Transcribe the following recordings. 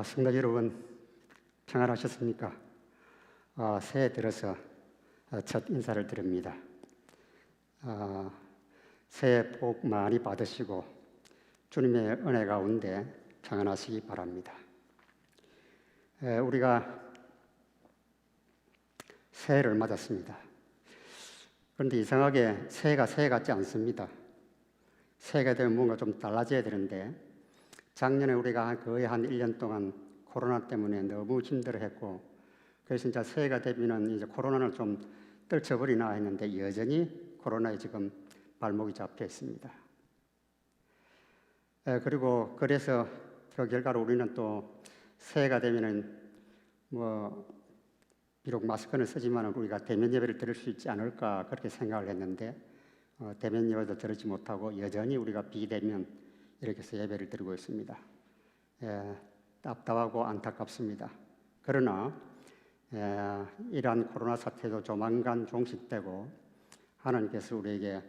성도 여러분, 평안하셨습니까? 새해 들어서 첫 인사를 드립니다. 새해 복 많이 받으시고 주님의 은혜 가운데 평안하시기 바랍니다. 우리가 새해를 맞았습니다. 그런데 이상하게 새해가 새해 같지 않습니다. 새해가 되면 뭔가 좀 달라져야 되는데 작년에 우리가 거의 한 1년 동안 코로나 때문에 너무 힘들어했고, 그래서 진짜 새해가 되면은 이제 코로나를 좀 떨쳐버리나 했는데 여전히 코로나에 지금 발목이 잡혀 있습니다. 그리고 그래서 그 결과로 우리는 또 새해가 되면은 비록 마스크는 쓰지만 우리가 대면 예배를 드릴 수 있지 않을까 그렇게 생각을 했는데 대면 예배도 드리지 못하고 여전히 우리가 비대면 이렇게 해서 예배를 드리고 있습니다. 답답하고 안타깝습니다. 그러나 이러한 코로나 사태도 조만간 종식되고 하나님께서 우리에게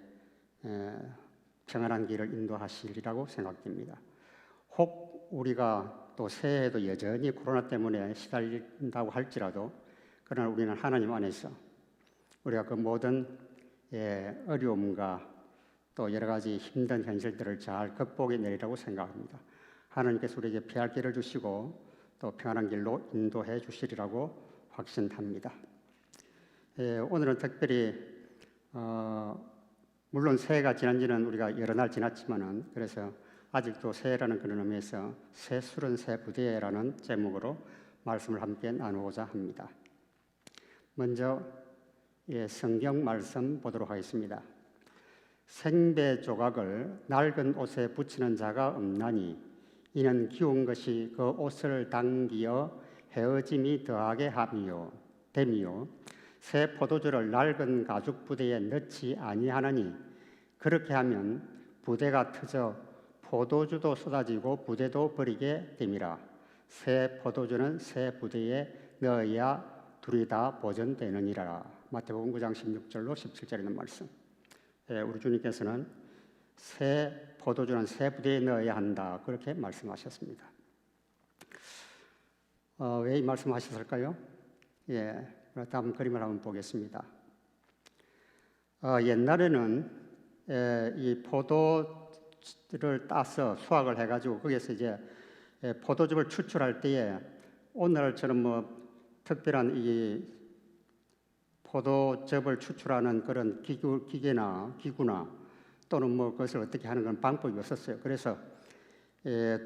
평안한 길을 인도하시리라고 생각됩니다. 혹 우리가 또 새해에도 여전히 코로나 때문에 시달린다고 할지라도 그러나 우리는 하나님 안에서 우리가 그 모든 어려움과 또 여러 가지 힘든 현실들을 잘 극복해 내리라고 생각합니다. 하나님께서 우리에게 피할 길을 주시고 또 평안한 길로 인도해 주시리라고 확신합니다. 오늘은 특별히 물론 새해가 지난 지는 우리가 여러 날 지났지만은 그래서 아직도 새해라는 그런 의미에서 새술은 새부대라는 제목으로 말씀을 함께 나누고자 합니다. 먼저 성경 말씀 보도록 하겠습니다. 생배 조각을 낡은 옷에 붙이는 자가 없나니 이는 기운 것이 그 옷을 당기어 헤어짐이 더하게 됨이요 새 포도주를 낡은 가죽 부대에 넣지 아니하나니 그렇게 하면 부대가 터져 포도주도 쏟아지고 부대도 버리게 됨이라. 새 포도주는 새 부대에 넣어야 둘이 다 보존되느니라. 마태복음 9장 16절로 17절에 있는 말씀. 우리 주님께서는 새 포도주는 새 부대에 넣어야 한다 그렇게 말씀하셨습니다. 왜 이 말씀하셨을까요? 다음 그림을 한번 보겠습니다. 옛날에는 이 포도를 따서 수확을 해가지고 거기에서 이제 포도즙을 추출할 때에 오늘처럼 특별한 이 포도즙을 추출하는 그런 기구나 또는 그것을 어떻게 하는 건 방법이 없었어요. 그래서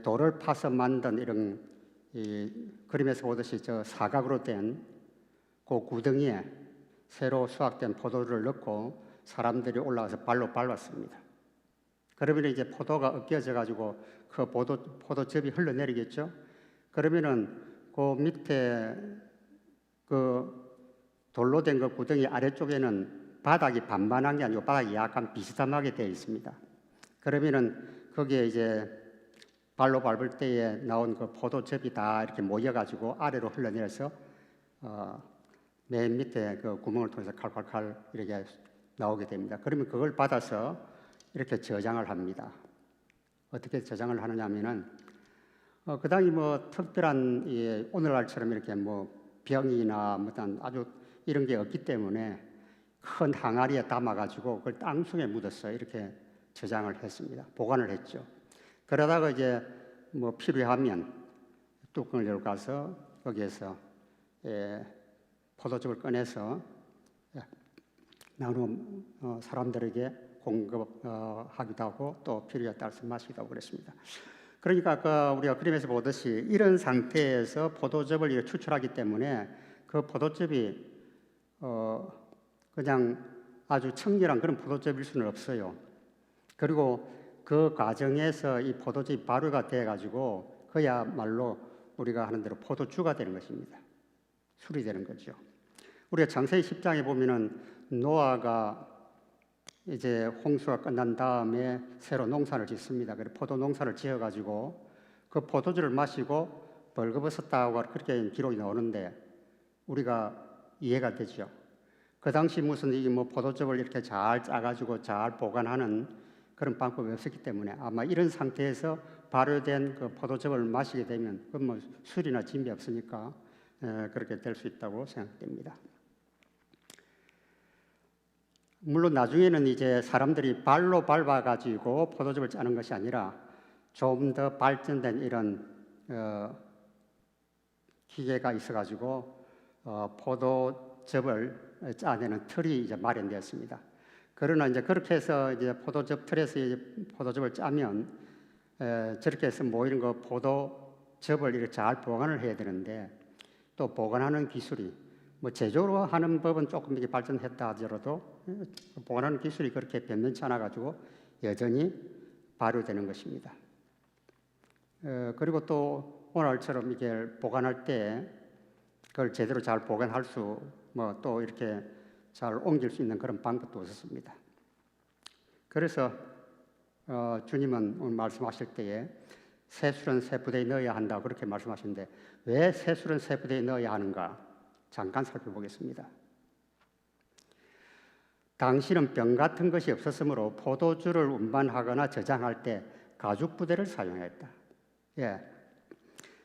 돌을 파서 만든 이런 그림에서 보듯이 저 사각으로 된 그 구덩이에 새로 수확된 포도를 넣고 사람들이 올라가서 발로 밟았습니다. 그러면 이제 포도가 으깨져 가지고 그 포도즙이 흘러내리겠죠. 그러면은 그 밑에 그 돌로 된 그 구덩이 아래쪽에는 바닥이 반반한 게 아니고 바닥이 약간 비스듬하게 되어 있습니다. 그러면은 거기에 이제 발로 밟을 때에 나온 그 포도즙이 다 이렇게 모여가지고 아래로 흘러내려서 맨 밑에 그 구멍을 통해서 칼칼칼 이렇게 나오게 됩니다. 그러면 그걸 받아서 이렇게 저장을 합니다. 어떻게 저장을 하느냐 하면은 그 당시 특별한 오늘날처럼 이렇게 병이나 아주 이런 게 없기 때문에 큰 항아리에 담아가지고 그걸 땅속에 묻어서 이렇게 저장을 했습니다. 보관을 했죠. 그러다가 이제 필요하면 뚜껑을 열고 가서 거기에서 포도즙을 꺼내서 나누어 사람들에게 공급하기도 하고 또 필요에 따라서 마시기도 하고 그랬습니다. 그러니까 아까 우리가 그림에서 보듯이 이런 상태에서 포도즙을 추출하기 때문에 그 포도즙이 그냥 아주 청결한 그런 포도즙일 수는 없어요. 그리고 그 과정에서 이 포도즙이 발효가 돼가지고 그야말로 우리가 하는 대로 포도주가 되는 것입니다. 술이 되는 거죠. 우리가 창세기 10장에 보면은 노아가 이제 홍수가 끝난 다음에 새로 농사를 짓습니다. 그래서 포도 농사를 지어가지고 그 포도주를 마시고 벌거벗었다고 그렇게 기록이 나오는데 우리가 이해가 되죠. 그 당시 무슨 포도즙을 이렇게 잘 짜가지고 잘 보관하는 그런 방법이 없었기 때문에 아마 이런 상태에서 발효된 그 포도즙을 마시게 되면 그 뭐 술이나 진비 없으니까 그렇게 될 수 있다고 생각됩니다. 물론 나중에는 이제 사람들이 발로 밟아가지고 포도즙을 짜는 것이 아니라 좀 더 발전된 이런 기계가 있어가지고 포도즙을 짜내는 틀이 이제 마련되었습니다. 그러나 이제 그렇게 해서 이제 포도즙 틀에서 이제 포도즙을 짜면 저렇게 해서 모이는 그 포도즙을 이렇게 잘 보관을 해야 되는데 또 보관하는 기술이 뭐 제조로 하는 법은 조금 이렇게 발전했다 하더라도 보관하는 기술이 그렇게 변변치 않아 가지고 여전히 발효되는 것입니다. 그리고 또 오늘처럼 이게 보관할 때 그걸 제대로 잘 보관할 수 뭐 또 이렇게 잘 옮길 수 있는 그런 방법도 없었습니다. 그래서 주님은 오늘 말씀하실 때에 새 술은 새 부대에 넣어야 한다 그렇게 말씀하시는데 왜 새 술은 새 부대에 넣어야 하는가 잠깐 살펴보겠습니다. 당시는 병 같은 것이 없었으므로 포도주를 운반하거나 저장할 때 가죽 부대를 사용했다.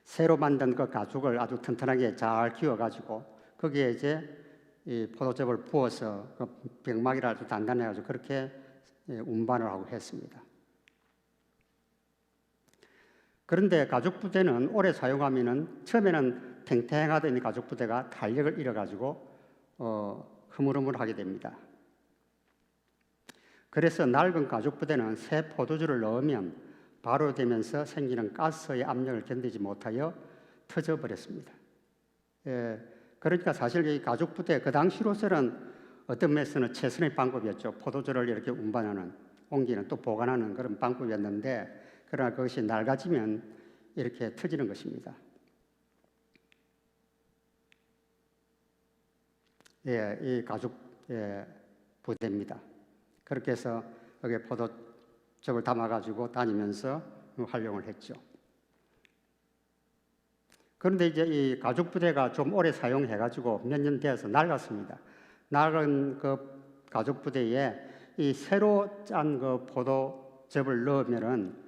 새로 만든 그 가죽을 아주 튼튼하게 잘 끼워가지고 거기에 이제 이 포도즙을 부어서 그 병막이라 아주 단단해가지고 그렇게 운반을 하고 했습니다. 그런데 가죽 부대는 오래 사용하면은 처음에는 탱탱하던 이 가죽 부대가 탄력을 잃어가지고 흐물흐물하게 됩니다. 그래서 낡은 가죽 부대는 새 포도주를 넣으면 발효되면서 생기는 가스의 압력을 견디지 못하여 터져버렸습니다. 그러니까 사실 이 가죽 부대 그 당시로서는 어떤 면에서는 최선의 방법이었죠. 포도주를 이렇게 운반하는, 옮기는 또 보관하는 그런 방법이었는데 그러나 그것이 낡아지면 이렇게 터지는 것입니다. 이 가죽 부대입니다. 그렇게 해서 여기에 포도즙을 담아가지고 다니면서 활용을 했죠. 그런데 이제 이 가죽 부대가 좀 오래 사용해가지고 몇 년 되어서 낡았습니다. 낡은 그 가죽 부대에 이 새로 짠 그 포도즙을 넣으면은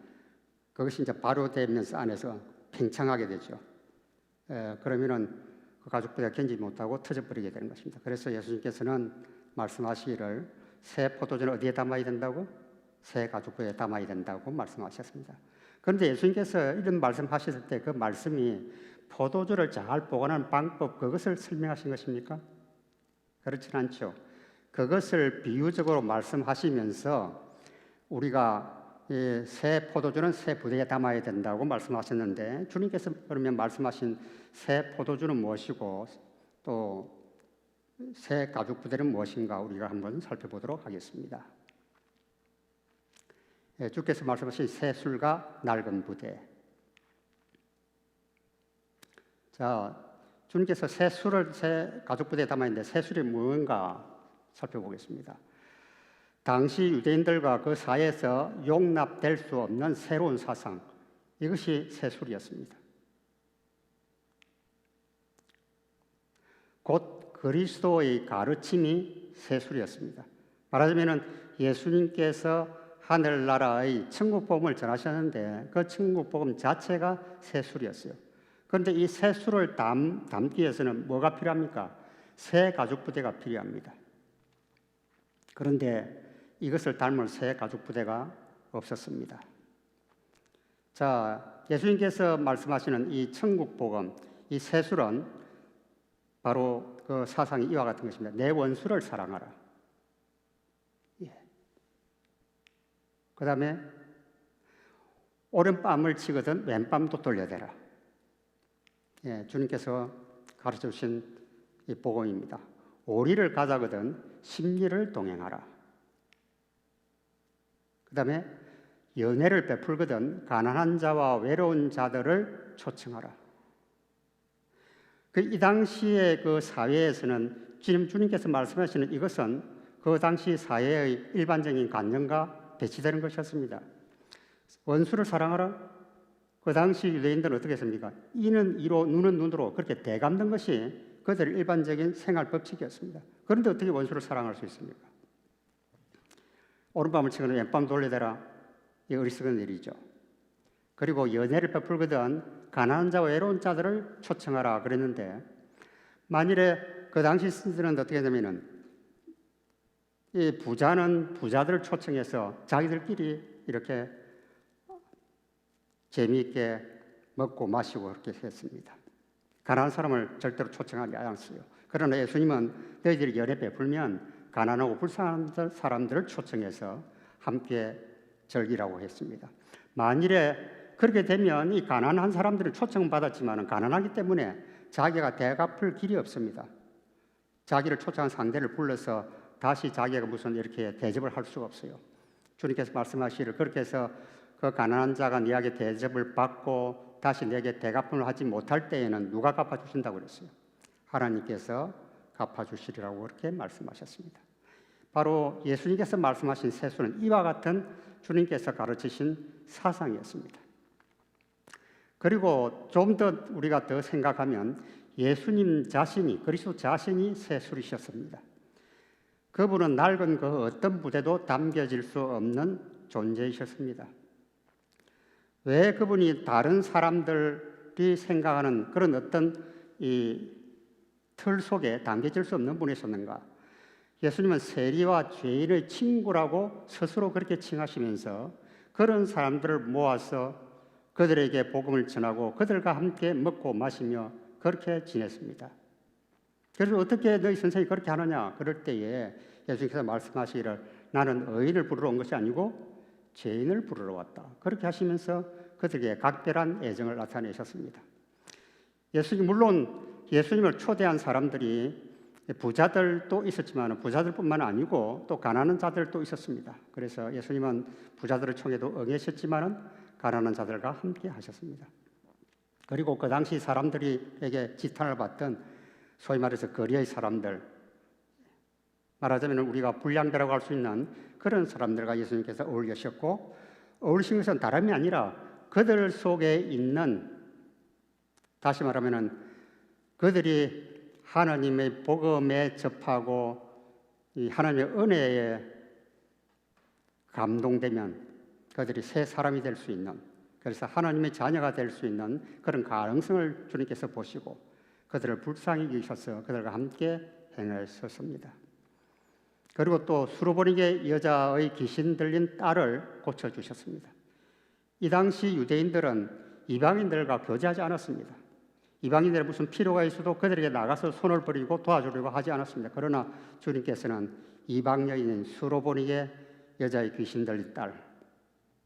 그것이 이제 발효되면서 안에서 팽창하게 되죠. 그러면은 그 가죽 부대가 견디지 못하고 터져버리게 되는 것입니다. 그래서 예수님께서는 말씀하시기를 새 포도주는 어디에 담아야 된다고? 새 가죽 부대에 담아야 된다고 말씀하셨습니다. 그런데 예수님께서 이런 말씀하셨을 때 그 말씀이 포도주를 잘 보관하는 방법 그것을 설명하신 것입니까? 그렇진 않죠. 그것을 비유적으로 말씀하시면서 우리가 새 포도주는 새 부대에 담아야 된다고 말씀하셨는데 주님께서 그러면 말씀하신 새 포도주는 무엇이고 또 새 가죽 부대는 무엇인가 우리가 한번 살펴보도록 하겠습니다. 주께서 말씀하신 새 술과 낡은 부대. 자, 주님께서 새 술을 새 가죽 부대에 담았는데 새 술이 무엇인가 살펴보겠습니다. 당시 유대인들과 그 사회에서 용납될 수 없는 새로운 사상, 이것이 새 술이었습니다. 곧 그리스도의 가르침이 새 술이었습니다. 말하자면 예수님께서 하늘나라의 천국복음을 전하셨는데 그 천국복음 자체가 새 술이었어요. 그런데 이 새 술을 담기 위해서는 뭐가 필요합니까? 새 가죽 부대가 필요합니다. 그런데 이것을 담을 새 가죽 부대가 없었습니다. 자, 예수님께서 말씀하시는 이 천국복음, 이 새 술은 바로 그 사상이 이와 같은 것입니다. 내 원수를 사랑하라. 그 다음에 오른밤을 치거든 왼밤도 돌려대라. 주님께서 가르쳐 주신 이 복음입니다. 오리를 가자거든 심리를 동행하라. 그 다음에 연애를 베풀거든 가난한 자와 외로운 자들을 초청하라. 이 당시의 그 사회에서는 주님께서 말씀하시는 이것은 그 당시 사회의 일반적인 관념과 배치되는 것이었습니다. 원수를 사랑하라. 그 당시 유대인들은 어떻게 했습니까? 이는 이로 눈은 눈으로 그렇게 대감는 것이 그들의 일반적인 생활 법칙이었습니다. 그런데 어떻게 원수를 사랑할 수 있습니까? 오른밤을 치거나 왼밤 돌려대라. 이 어리석은 일이죠. 그리고 연애를 베풀거든 가난한 자와 외로운 자들을 초청하라 그랬는데, 만일에 그 당시 신들은 어떻게 되냐면은 이 부자는 부자들을 초청해서 자기들끼리 이렇게 재미있게 먹고 마시고 그렇게 했습니다. 가난한 사람을 절대로 초청하지 않았어요. 그러나 예수님은 너희들이 연애 베풀면 가난하고 불쌍한 사람들을 초청해서 함께 즐기라고 했습니다. 만일에 그렇게 되면 이 가난한 사람들은 초청받았지만 가난하기 때문에 자기가 대갚을 길이 없습니다. 자기를 초청한 상대를 불러서 다시 자기가 무슨 이렇게 대접을 할 수가 없어요. 주님께서 말씀하시기를 그렇게 해서 그 가난한 자가 네게 대접을 받고 다시 내게 대갚을 하지 못할 때에는 누가 갚아주신다고 그랬어요? 하나님께서 갚아주시리라고 그렇게 말씀하셨습니다. 바로 예수님께서 말씀하신 세수는 이와 같은 주님께서 가르치신 사상이었습니다. 그리고 좀 더 우리가 더 생각하면 예수님 자신이, 그리스도 자신이 세술이셨습니다. 그분은 낡은 그 어떤 부대도 담겨질 수 없는 존재이셨습니다. 왜 그분이 다른 사람들이 생각하는 그런 어떤 이 틀 속에 담겨질 수 없는 분이셨는가? 예수님은 세리와 죄인의 친구라고 스스로 그렇게 칭하시면서 그런 사람들을 모아서 그들에게 복음을 전하고 그들과 함께 먹고 마시며 그렇게 지냈습니다. 그래서 어떻게 너희 선생이 그렇게 하느냐? 그럴 때에 예수님께서 말씀하시기를 나는 의인을 부르러 온 것이 아니고 죄인을 부르러 왔다. 그렇게 하시면서 그들에게 각별한 애정을 나타내셨습니다. 물론 예수님을 초대한 사람들이 부자들도 있었지만 부자들뿐만 아니고 또 가난한 자들도 있었습니다. 그래서 예수님은 부자들을 청해도 응하셨지만 가난한 자들과 함께 하셨습니다. 그리고 그 당시 사람들에게 지탄을 받던 소위 말해서 거리의 사람들, 말하자면 우리가 불량배라고 할 수 있는 그런 사람들과 예수님께서 어울리셨고, 어울리신 것은 다름이 아니라 그들 속에 있는, 다시 말하면 그들이 하나님의 복음에 접하고 이 하나님의 은혜에 감동되면 그들이 새 사람이 될 수 있는, 그래서 하나님의 자녀가 될 수 있는 그런 가능성을 주님께서 보시고 그들을 불쌍히 여기셔서 그들과 함께 행하셨습니다. 그리고 또 수로보니게 여자의 귀신 들린 딸을 고쳐주셨습니다. 이 당시 유대인들은 이방인들과 교제하지 않았습니다. 이방인들의 무슨 필요가 있어도 그들에게 나가서 손을 버리고 도와주려고 하지 않았습니다. 그러나 주님께서는 이방 여인인 수로보니게 여자의 귀신 들린 딸,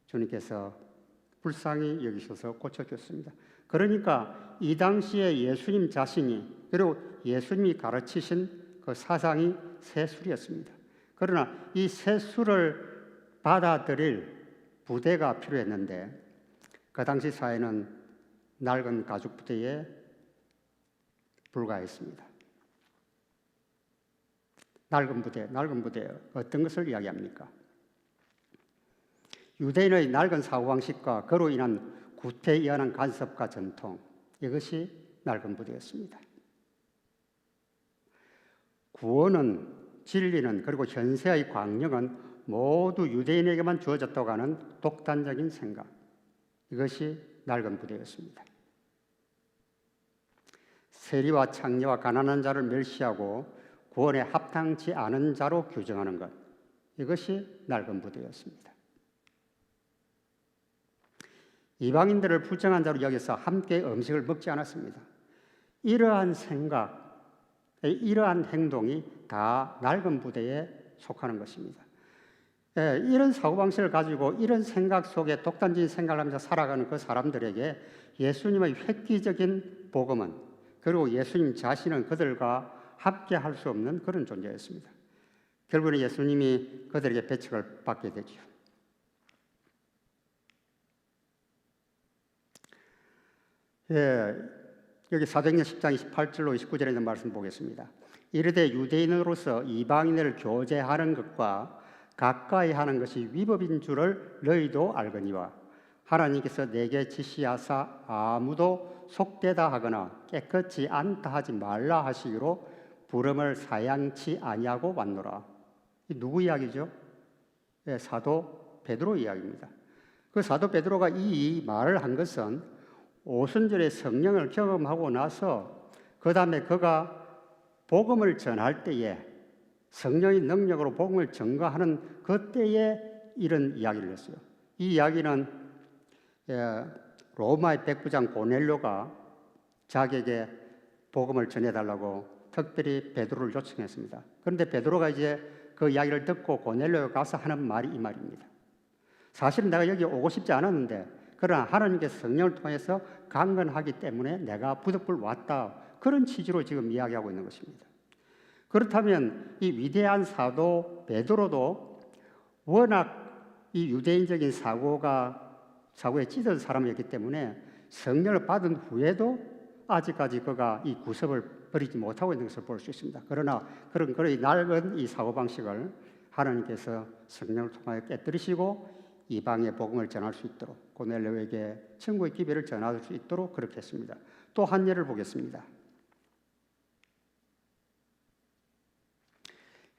주님께서 불쌍히 여기셔서 고쳐주셨습니다. 그러니까 이 당시에 예수님 자신이, 그리고 예수님이 가르치신 그 사상이 세술이었습니다. 그러나 이 세술을 받아들일 부대가 필요했는데 그 당시 사회는 낡은 가죽 부대에 불과했습니다. 낡은 부대 어떤 것을 이야기합니까? 유대인의 낡은 사고방식과 그로 인한 구태에 의한 간섭과 전통, 이것이 낡은 부대였습니다. 구원은, 진리는, 그리고 현세의 광명은 모두 유대인에게만 주어졌다고 하는 독단적인 생각, 이것이 낡은 부대였습니다. 세리와 창녀와 가난한 자를 멸시하고 구원에 합당치 않은 자로 규정하는 것, 이것이 낡은 부대였습니다. 이방인들을 불쌍한 자로 여겨서 함께 음식을 먹지 않았습니다. 이러한 생각, 이러한 행동이 다 낡은 부대에 속하는 것입니다. 이런 사고방식을 가지고 이런 생각 속에 독단적인 생각을 하면서 살아가는 그 사람들에게 예수님의 획기적인 복음은, 그리고 예수님 자신은 그들과 함께 할 수 없는 그런 존재였습니다. 결국은 예수님이 그들에게 배척을 받게 되죠. 여기 사도행전 10장 28절로 29절에 있는 말씀 보겠습니다. 이르되 유대인으로서 이방인을 교제하는 것과 가까이 하는 것이 위법인 줄을 너희도 알거니와 하나님께서 내게 지시하사 아무도 속되다 하거나 깨끗지 않다 하지 말라 하시기로 부름을 사양치 아니하고 왔노라. 이 누구 이야기죠? 사도 베드로 이야기입니다. 그 사도 베드로가 이 말을 한 것은 오순절에 성령을 경험하고 나서 그 다음에 그가 복음을 전할 때에 성령의 능력으로 복음을 전가하는 그때에 이런 이야기를 했어요. 이 이야기는 로마의 백부장 고넬료가 자기에게 복음을 전해달라고 특별히 베드로를 요청했습니다. 그런데 베드로가 이제 그 이야기를 듣고 고넬료에 가서 하는 말이 이 말입니다. 사실은 내가 여기 오고 싶지 않았는데 그러나 하나님께서 성령을 통해서 강건하기 때문에 내가 부득불 왔다. 그런 취지로 지금 이야기하고 있는 것입니다. 그렇다면 이 위대한 사도 베드로도 워낙 이 유대인적인 사고에 찢어진 사람이었기 때문에 성령을 받은 후에도 아직까지 그가 이 구습을 버리지 못하고 있는 것을 볼 수 있습니다. 그러나 그런 낡은 이 사고방식을 하나님께서 성령을 통하여 깨뜨리시고 이방의 복음을 전할 수 있도록 고넬료에게 천국의 기별을 전할 수 있도록 그렇게 했습니다. 또 한 예를 보겠습니다.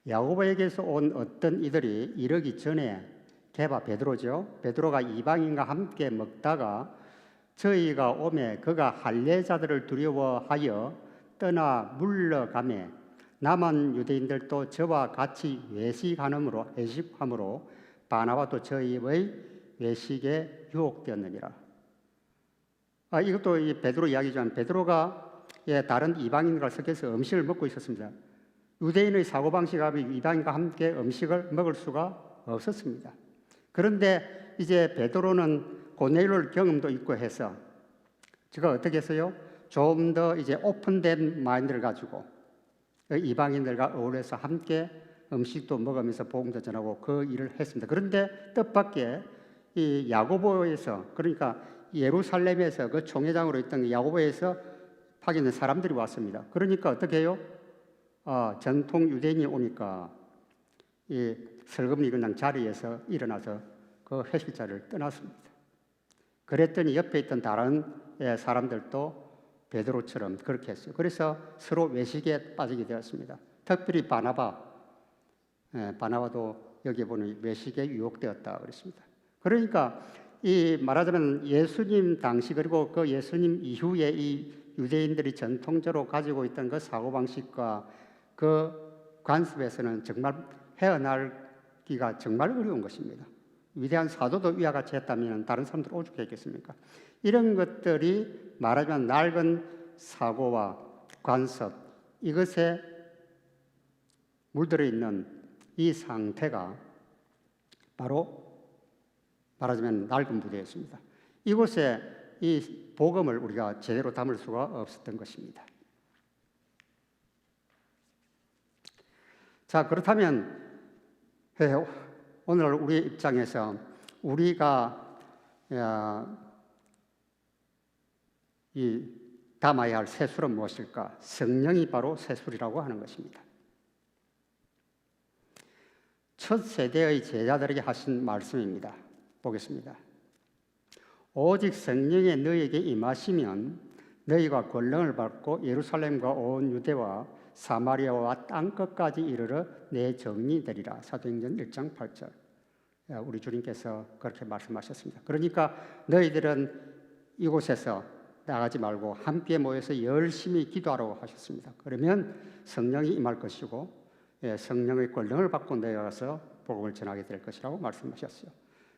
야고보에게서 온 어떤 이들이 이르기 전에 게바 베드로죠. 베드로가 이방인과 함께 먹다가 저희가 오매 그가 할례자들을 두려워하여 떠나 물러가매 남은 유대인들도 저와 같이 외식함으로 바나바도 저희의 외식에 유혹되었느니라. 이것도 이 베드로 이야기지만 베드로가 다른 이방인과 섞여서 음식을 먹고 있었습니다. 유대인의 사고방식하고 이방인과 함께 음식을 먹을 수가 없었습니다. 그런데 이제 베드로는 고넬료의 경험도 있고 해서 제가 어떻게 했어요? 좀 더 이제 오픈된 마인드를 가지고 이방인들과 어울려서 함께 음식도 먹으면서 복음도 전하고 그 일을 했습니다. 그런데 뜻밖의 이 야고보에서 그러니까 예루살렘에서 그 총회장으로 있던 야고보에서 파견된 사람들이 왔습니다. 그러니까 어떻게 해요? 전통 유대인이 오니까 이 슬그머니 그냥 자리에서 일어나서 그 회식 자리를 떠났습니다. 그랬더니 옆에 있던 다른 사람들도 베드로처럼 그렇게 했어요. 그래서 서로 외식에 빠지게 되었습니다. 특별히 바나바도 여기 보는 외식에 유혹되었다 그랬습니다. 그러니까 이 말하자면 예수님 당시 그리고 그 예수님 이후에 이 유대인들이 전통적으로 가지고 있던 그 사고방식과 그 관습에서는 정말 헤어나기가 정말 어려운 것입니다. 위대한 사도도 위와 같이 했다면 다른 사람들 오죽했겠습니까? 이런 것들이 말하자면 낡은 사고와 관습 이것에 물들어 있는 이 상태가 바로 말하자면 낡은 부대였습니다. 이곳에 이 복음을 우리가 제대로 담을 수가 없었던 것입니다. 자, 그렇다면 오늘 우리 입장에서 우리가 이 담아야 할 세술은 무엇일까? 성령이 바로 세술이라고 하는 것입니다. 첫 세대의 제자들에게 하신 말씀입니다. 보겠습니다. 오직 성령이 너희에게 임하시면 너희가 권능을 받고 예루살렘과 온 유대와 사마리아와 땅끝까지 이르러 내 증인이 되리라. 사도행전 1장 8절. 우리 주님께서 그렇게 말씀하셨습니다. 그러니까 너희들은 이곳에서 나가지 말고 함께 모여서 열심히 기도하라고 하셨습니다. 그러면 성령이 임할 것이고 성령의 권능을 받고 내려가서 복음을 전하게 될 것이라고 말씀하셨어요.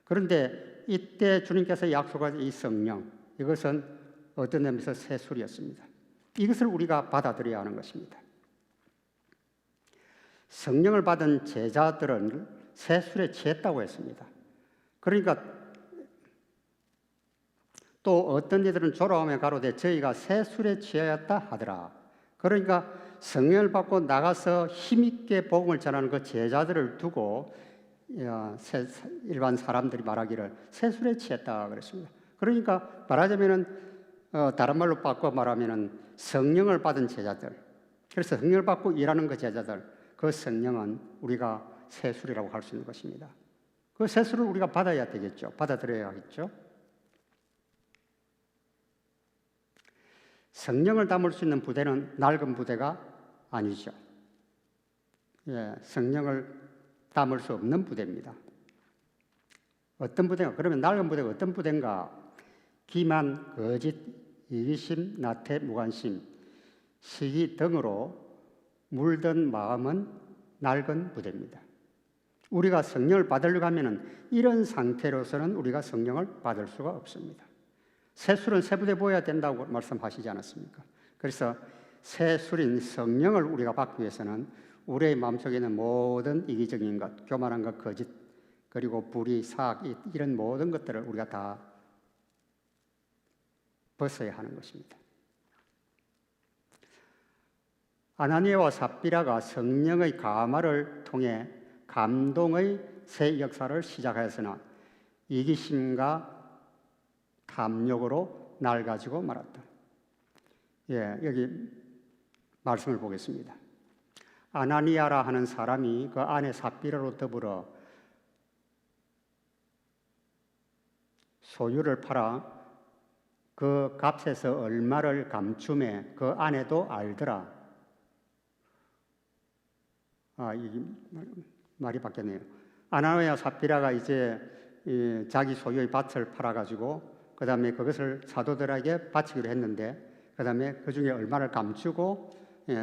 그런데 이때 주님께서 약속하신 이 성령, 이것은 어떤 의미에서 세술이었습니다. 이것을 우리가 받아들여야 하는 것입니다. 성령을 받은 제자들은 세술에 취했다고 했습니다. 그러니까 또 어떤 이들은 졸아오며 가로되 저희가 세술에 취하였다 하더라. 그러니까 성령을 받고 나가서 힘있게 복음을 전하는 그 제자들을 두고 일반 사람들이 말하기를 세술에 취했다 그랬습니다. 그러니까 말하자면은 다른 말로 바꿔 말하면은 성령을 받은 제자들. 그래서 성령을 받고 일하는 그 제자들, 그 성령은 우리가 세술이라고 할 수 있는 것입니다. 그 세술을 우리가 받아야 되겠죠. 받아들여야겠죠. 성령을 담을 수 있는 부대는 낡은 부대가 아니죠. 성령을 담을 수 없는 부대입니다. 어떤 부대인가? 그러면 낡은 부대가 어떤 부대인가? 기만, 거짓, 이기심, 나태, 무관심, 시기 등으로 물든 마음은 낡은 부대입니다. 우리가 성령을 받으려고 하면은 이런 상태로서는 우리가 성령을 받을 수가 없습니다. 새 술은 새 부대 보여야 된다고 말씀하시지 않았습니까? 그래서 새 술인 성령을 우리가 받기 위해서는 우리의 마음속에 있는 모든 이기적인 것, 교만한 것, 거짓, 그리고 불의, 사악, 이런 모든 것들을 우리가 다 벗어야 하는 것입니다. 아나니아와 삽비라가 성령의 감화를 통해 감동의 새 역사를 시작하였으나 이기심과 탐욕으로 낡아지고 말았다. 여기 말씀을 보겠습니다. 아나니아라 하는 사람이 그 아내 삽비라로 더불어 소유를 팔아 그 값에서 얼마를 감춤해 그 아내도 알더라. 이게 말이 바뀌었네요. 아나니아 삽비라가 이제 자기 소유의 밭을 팔아가지고 그 다음에 그것을 사도들에게 바치기로 했는데 그 다음에 그 중에 얼마를 감추고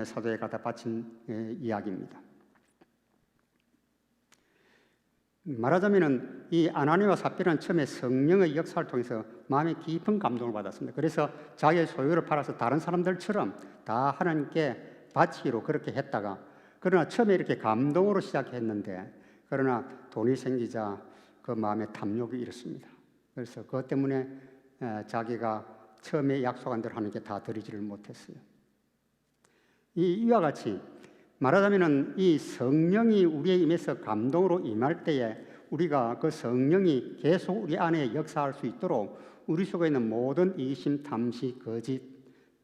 사도에 갖다 바친 이야기입니다. 말하자면은 이 아나니아와 삽비라는 처음에 성령의 역사를 통해서 마음에 깊은 감동을 받았습니다. 그래서 자기의 소유를 팔아서 다른 사람들처럼 다 하나님께 바치기로 그렇게 했다가 그러나 처음에 이렇게 감동으로 시작했는데 그러나 돈이 생기자 그 마음에 탐욕이 일었습니다. 그래서 그것 때문에 자기가 처음에 약속한 대로 하나님께 다 드리지를 못했어요. 이와 같이 말하자면은 이 성령이 우리의 임해서 감동으로 임할 때에 우리가 그 성령이 계속 우리 안에 역사할 수 있도록 우리 속에 있는 모든 이기심, 탐시, 거짓,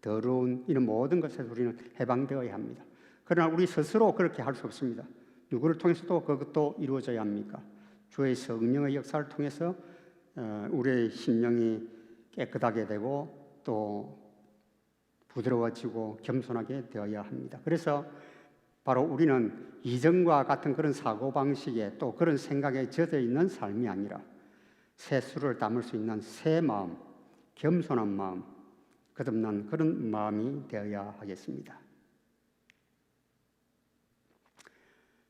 더러운 이런 모든 것에서 우리는 해방되어야 합니다. 그러나 우리 스스로 그렇게 할 수 없습니다. 누구를 통해서도 그것도 이루어져야 합니까? 주의 성령의 역사를 통해서 우리의 심령이 깨끗하게 되고 또 부드러워지고 겸손하게 되어야 합니다. 그래서 바로 우리는 이전과 같은 그런 사고방식에 또 그런 생각에 젖어 있는 삶이 아니라 새 술을 담을 수 있는 새 마음, 겸손한 마음, 거듭난 그런 마음이 되어야 하겠습니다.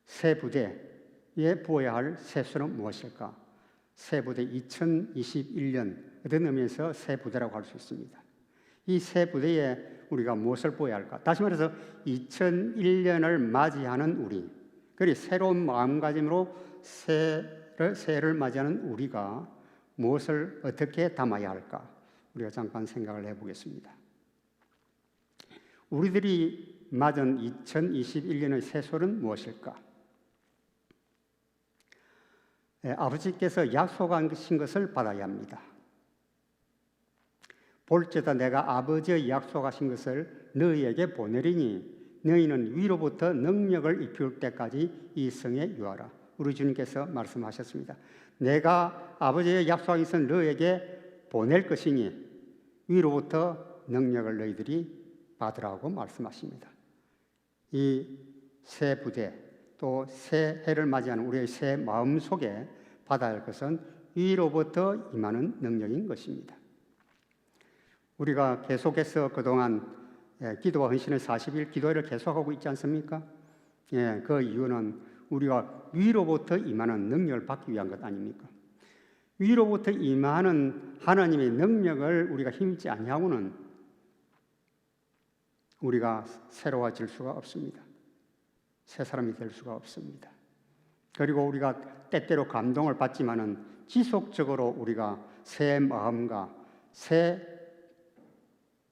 새 부대에 부어야 할 새 술은 무엇일까? 새 부대 2021년 어떤 의미에서 새 부대라고 할 수 있습니다. 이 새 부대에 우리가 무엇을 보여야 할까? 다시 말해서 2001년을 맞이하는 우리, 그리고 새로운 마음가짐으로 새해를 맞이하는 우리가 무엇을 어떻게 담아야 할까? 우리가 잠깐 생각을 해보겠습니다. 우리들이 맞은 2021년의 새솔은 무엇일까? 아버지께서 약속하신 것을 받아야 합니다. 볼지어다 내가 아버지의 약속하신 것을 너희에게 보내리니 너희는 위로부터 능력을 입힐 때까지 이 성에 유하라. 우리 주님께서 말씀하셨습니다. 내가 아버지의 약속하신 것을 너희에게 보낼 것이니 위로부터 능력을 너희들이 받으라고 말씀하십니다. 이 새 부대 또 새해를 맞이하는 우리의 새 마음 속에 받아야 할 것은 위로부터 임하는 능력인 것입니다. 우리가 계속해서 그동안 기도와 헌신의 40일 기도회를 계속하고 있지 않습니까? 그 이유는 우리가 위로부터 임하는 능력을 받기 위한 것 아닙니까? 위로부터 임하는 하나님의 능력을 우리가 힘입지 아니하고는 우리가 새로워질 수가 없습니다. 새 사람이 될 수가 없습니다. 그리고 우리가 때때로 감동을 받지만은 지속적으로 우리가 새 마음과 새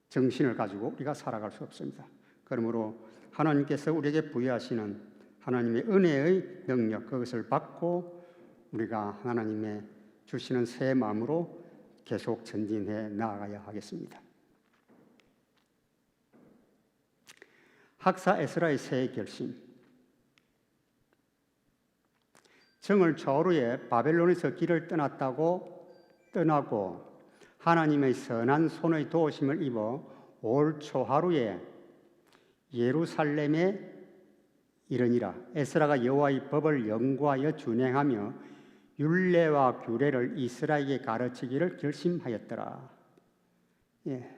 정신을 가지고 우리가 살아갈 수 없습니다. 그러므로 하나님께서 우리에게 부여하시는 하나님의 은혜의 능력, 그것을 받고 우리가 하나님의 주시는 새 마음으로 계속 전진해 나아가야 하겠습니다. 학사 에스라의 새해 결심. 정월 초하루에 바벨론에서 길을 떠나고 하나님의 선한 손의 도우심을 입어 올 초하루에 예루살렘에 이르니라. 에스라가 여호와의 법을 연구하여 준행하며 율례와 규례를 이스라엘에게 가르치기를 결심하였더라. 예.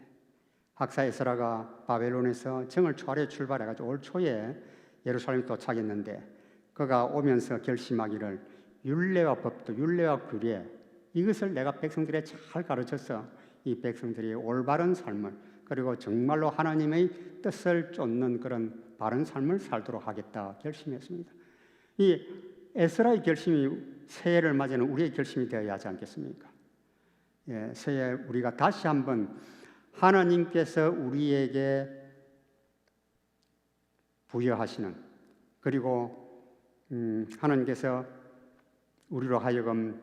학사 에스라가 바벨론에서 정월 초하루에 출발해가지고 올 초에 예루살렘에 도착했는데 그가 오면서 결심하기를 율례와 법도 율례와 규례 이것을 내가 백성들에 잘 가르쳐서 이 백성들이 올바른 삶을 그리고 정말로 하나님의 뜻을 쫓는 그런 바른 삶을 살도록 하겠다 결심했습니다. 이 에스라의 결심이 새해를 맞이하는 우리의 결심이 되어야 하지 않겠습니까? 예, 새해 우리가 다시 한번 하나님께서 우리에게 부여하시는 그리고 하나님께서 우리로 하여금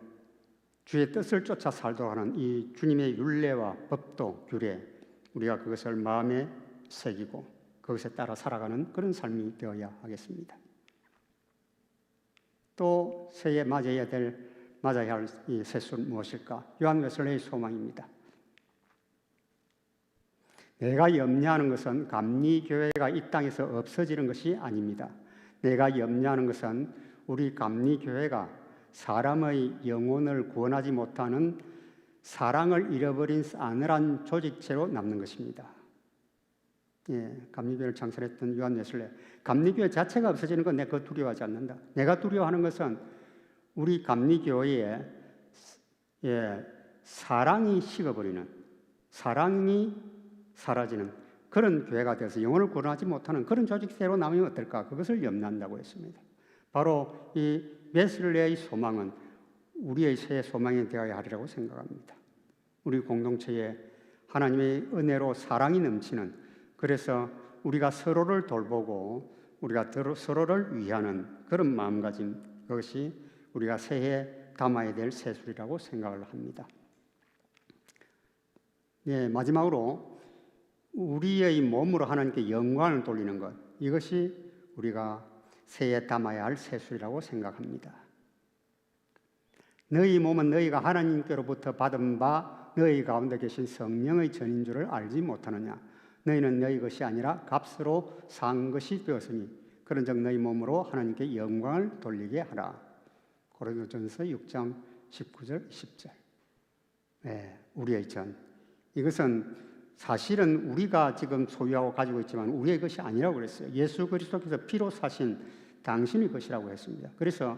주의 뜻을 쫓아 살도록 하는 이 주님의 율례와 법도 규례 우리가 그것을 마음에 새기고 그것에 따라 살아가는 그런 삶이 되어야 하겠습니다. 또 새해 맞아야 할 이 새수는 무엇일까? 요한 웨슬레의 소망입니다. 내가 염려하는 것은 감리교회가 이 땅에서 없어지는 것이 아닙니다. 내가 염려하는 것은 우리 감리교회가 사람의 영혼을 구원하지 못하는 사랑을 잃어버린 싸늘한 조직체로 남는 것입니다. 예, 감리교회를 창설했던 요한 웨슬레, 감리교회 자체가 없어지는 건 내가 두려워하지 않는다. 내가 두려워하는 것은 우리 감리교회에 사랑이 식어버리는, 사랑이 사라지는 그런 교회가 되어서 영혼을 구원하지 못하는 그런 조직체로 남으면 어떨까? 그것을 염려한다고 했습니다. 바로 이 웨슬레의 소망은 우리의 새해 소망이 되어야 하리라고 생각합니다. 우리 공동체에 하나님의 은혜로 사랑이 넘치는 그래서 우리가 서로를 돌보고 우리가 서로를 위하는 그런 마음가짐 그것이 우리가 새해에 담아야 될 새술이라고 생각을 합니다. 네, 마지막으로 우리의 몸으로 하나님께 영광을 돌리는 것 이것이 우리가 새해에 담아야 할 새술이라고 생각합니다. 너희 몸은 너희가 하나님께로부터 받은 바 너희 가운데 계신 성령의 전인 줄을 알지 못하느냐. 너희는 너희 것이 아니라 값으로 산 것이 되었으니 그런즉 너희 몸으로 하나님께 영광을 돌리게 하라. 고린도전서 6장 19절 20절. 네, 우리의 전. 이것은 사실은 우리가 지금 소유하고 가지고 있지만 우리의 것이 아니라고 그랬어요. 예수 그리스도께서 피로 사신 당신의 것이라고 했습니다. 그래서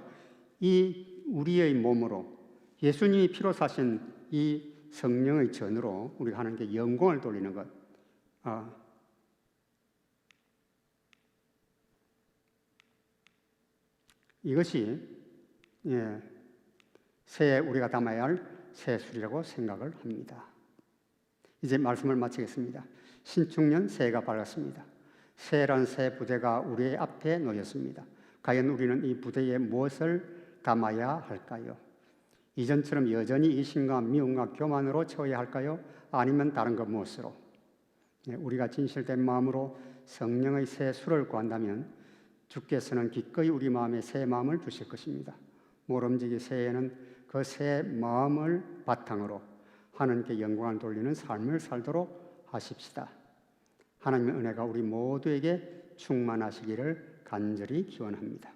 이 우리의 몸으로 예수님이 피로 사신 이 성령의 전으로 우리가 하나님께 영광을 돌리는 것. 이것이 새해 우리가 담아야 할 새술이라고 생각을 합니다. 이제 말씀을 마치겠습니다. 신축년 새해가 밝았습니다. 새해란 새 부대가 우리의 앞에 놓였습니다. 과연 우리는 이 부대에 무엇을 담아야 할까요? 이전처럼 여전히 이심과 미움과 교만으로 채워야 할까요? 아니면 다른 것 무엇으로? 우리가 진실된 마음으로 성령의 새 술을 구한다면 주께서는 기꺼이 우리 마음에 새 마음을 주실 것입니다. 모름지기 새해에는 그 새 마음을 바탕으로 하나님께 영광을 돌리는 삶을 살도록 하십시다. 하나님의 은혜가 우리 모두에게 충만하시기를 간절히 기원합니다.